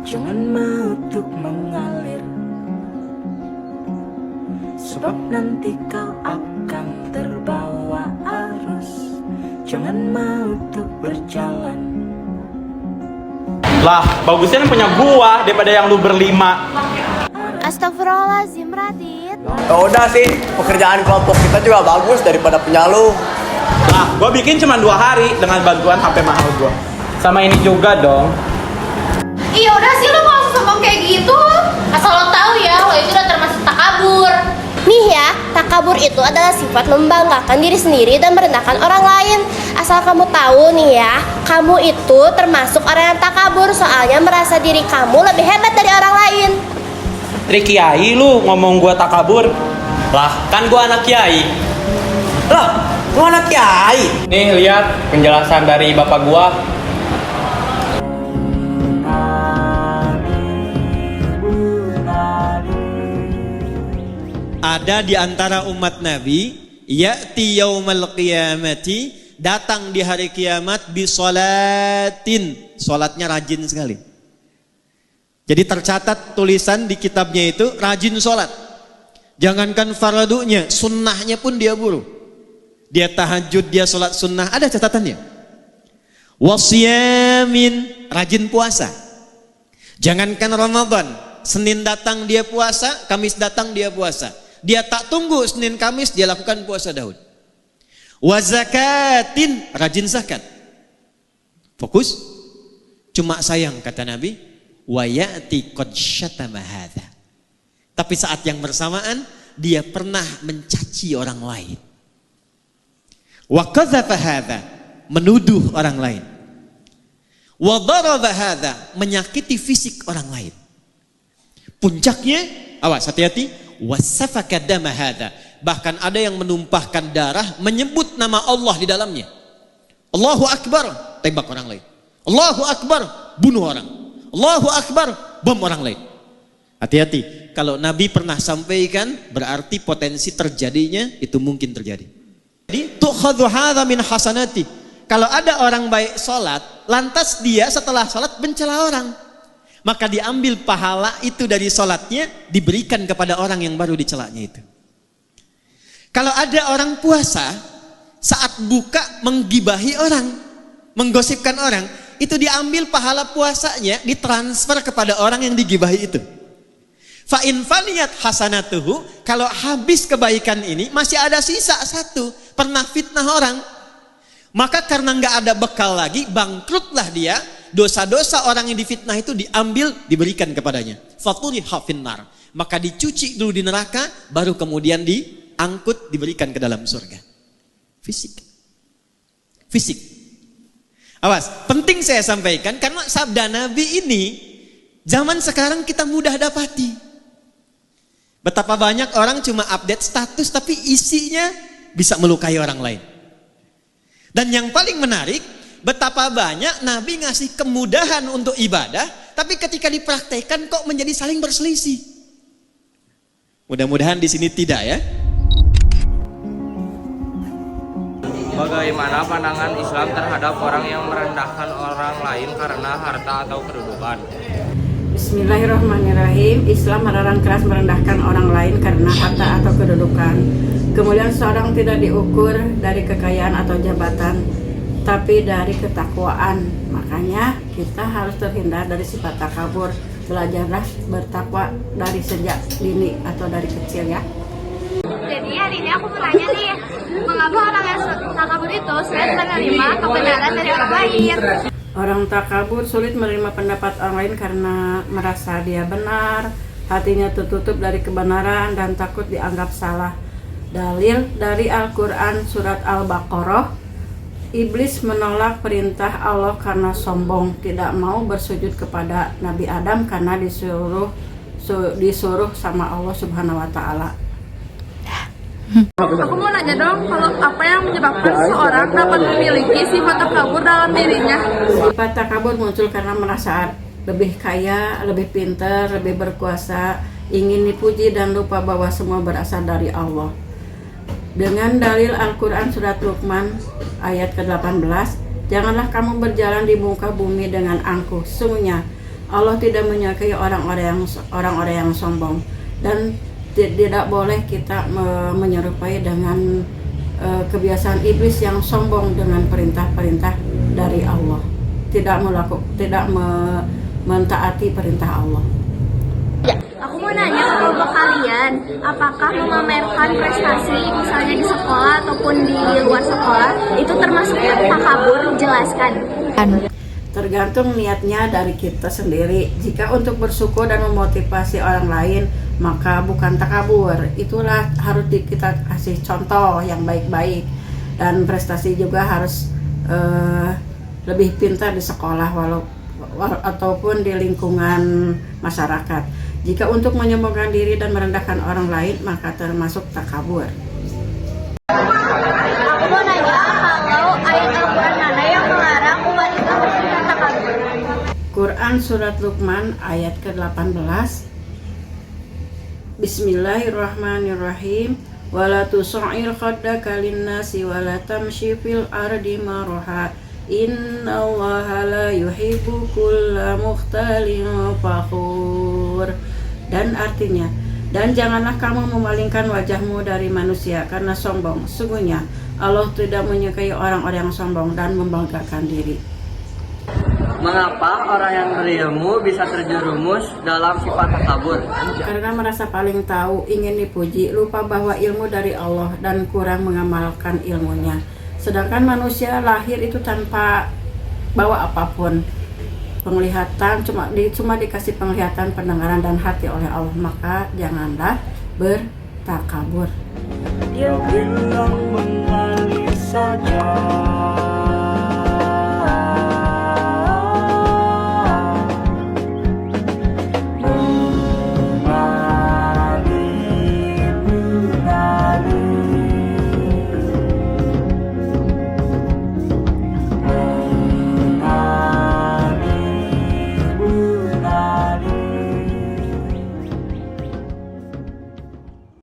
Jangan mau untuk mengalir, sebab nanti kau akan terbawa arus. Jangan mau untuk berjalan. Lah, bagusnya yang punya gua daripada yang lu berlima. Astagfirullahaladzim, Radit. Ya udah sih, pekerjaan kelompok kita juga bagus daripada punya lu. Lah, gua bikin cuma 2 hari dengan bantuan HP mahal gua. Sama ini juga dong. Iya udah sih, lu gak usah sombong kayak gitu. Asal lo tahu ya, lo itu udah termasuk takabur. Nih ya, takabur itu adalah sifat membanggakan diri sendiri dan merendahkan orang lain. Asal kamu tahu nih ya, kamu itu termasuk orang yang takabur, soalnya merasa diri kamu lebih hebat dari orang lain. Trik kiai lu ngomong gua takabur. Lah, kan gua anak kiai. Lah, gua anak kiai. Nih lihat penjelasan dari bapak gua. Ada di antara umat Nabi, ya'ti yaumal qiyamati, datang di hari kiamat bisolatin, solatnya rajin sekali. Jadi tercatat tulisan di kitabnya itu rajin solat. Jangankan fardunya, sunnahnya pun dia buru. Dia tahajud, dia solat sunnah, ada catatannya. Wasyamin, rajin puasa. Jangankan Ramadan, Senin datang dia puasa, Kamis datang dia puasa. Dia tak tunggu Senin Kamis, dia lakukan puasa Daud. Wa zakatin, rajin zakat. Fokus. Cuma sayang kata Nabi, wa ya'ti qad syatama hadza. Tapi saat yang bersamaan dia pernah mencaci orang lain. Wa qadzafa hadza, menuduh orang lain. Wa daraba hadza, menyakiti fisik orang lain. Puncaknya, awas hati-hati, wasafaka dama hadza, bahkan ada yang menumpahkan darah menyebut nama Allah di dalamnya. Allahu Akbar, tembak orang lain. Allahu Akbar, bunuh orang. Allahu Akbar, bom orang lain. Hati-hati, kalau Nabi pernah sampaikan berarti potensi terjadinya itu mungkin terjadi. Jadi tukhadhu hadza min hasanati. Kalau ada orang baik salat, lantas dia setelah salat mencela orang, maka diambil pahala itu dari sholatnya, diberikan kepada orang yang baru dicelanya itu. Kalau ada orang puasa, saat buka menggibahi orang, menggosipkan orang, itu diambil pahala puasanya, ditransfer kepada orang yang digibahi itu. Fa in faniyat hasanatuhu, kalau habis kebaikan ini masih ada sisa satu, pernah fitnah orang, maka karena nggak ada bekal lagi, bangkrutlah dia. Dosa-dosa orang yang difitnah itu diambil, diberikan kepadanya. Faturiha finnar, maka dicuci dulu di neraka, baru kemudian diangkut, diberikan ke dalam surga. Fisik. Awas, penting saya sampaikan karena sabda Nabi ini zaman sekarang kita mudah dapati. Betapa banyak orang cuma update status tapi isinya bisa melukai orang lain. Dan yang paling menarik, betapa banyak Nabi ngasih kemudahan untuk ibadah, tapi ketika dipraktekkan kok menjadi saling berselisih. Mudah-mudahan di sini tidak ya. Bagaimana pandangan Islam terhadap orang yang merendahkan orang lain karena harta atau kedudukan? Bismillahirrahmanirrahim. Islam melarang keras merendahkan orang lain karena harta atau kedudukan. Kemudian seorang tidak diukur dari kekayaan atau jabatan, tapi dari ketakwaan. Makanya kita harus terhindar dari sifat takabur. Belajarlah bertakwa dari sejak dini atau dari kecil ya. Jadi hari ini aku mau nanya nih, mengapa orang yang takabur itu sulit menerima kebenaran dari orang lain? Orang takabur sulit menerima pendapat orang lain karena merasa dia benar, hatinya tertutup dari kebenaran dan takut dianggap salah. Dalil dari Al-Quran surat Al-Baqarah, iblis menolak perintah Allah karena sombong, tidak mau bersujud kepada Nabi Adam karena disuruh sama Allah Subhanahu wa Ta'ala. Aku mau nanya dong, kalau apa yang menyebabkan seseorang dapat memiliki sifat takabur dalam dirinya? Sifat takabur muncul karena merasa lebih kaya, lebih pintar, lebih berkuasa, ingin dipuji dan lupa bahwa semua berasal dari Allah. Dengan dalil Al-Quran surat Luqman ayat ke-18, janganlah kamu berjalan di muka bumi dengan angkuh, sungguhnya Allah tidak menyukai orang-orang yang sombong, dan tidak boleh kita menyerupai dengan kebiasaan iblis yang sombong dengan perintah-perintah dari Allah, tidak mentaati perintah Allah. Aku mau nanya ke kelompok kalian, apakah memamerkan prestasi misalnya di sekolah ataupun di luar sekolah itu termasuk takabur? Jelaskan. Tergantung niatnya dari kita sendiri. Jika untuk bersyukur dan memotivasi orang lain, maka bukan takabur. Itulah harus kita kasih contoh yang baik-baik, dan prestasi juga harus lebih pintar di sekolah ataupun di lingkungan masyarakat. Jika untuk menyombongkan diri dan merendahkan orang lain, maka termasuk takabur. Aku mau nanya kalau ayat Al-Quran mana yang melarang wanita bersikap takabur? Quran Surat Luqman ayat ke-18. Bismillahirrahmanirrahim. Wala tusa'ir khaddaka linnasi wala tamshi fil ardi maraha. Innallaha la yuhibbu kulla mukhtalin fakhur. Dan artinya, dan janganlah kamu memalingkan wajahmu dari manusia karena sombong. Sungguhnya Allah tidak menyukai orang-orang yang sombong dan membanggakan diri. Mengapa orang yang berilmu bisa terjerumus dalam sifat takabur? Karena merasa paling tahu, ingin dipuji, lupa bahwa ilmu dari Allah dan kurang mengamalkan ilmunya. Sedangkan manusia lahir itu tanpa bawa apapun. Penglihatan cuma dikasih penglihatan, pendengaran dan hati oleh Allah, maka janganlah bertakabur. Dia bilang mengalir saja.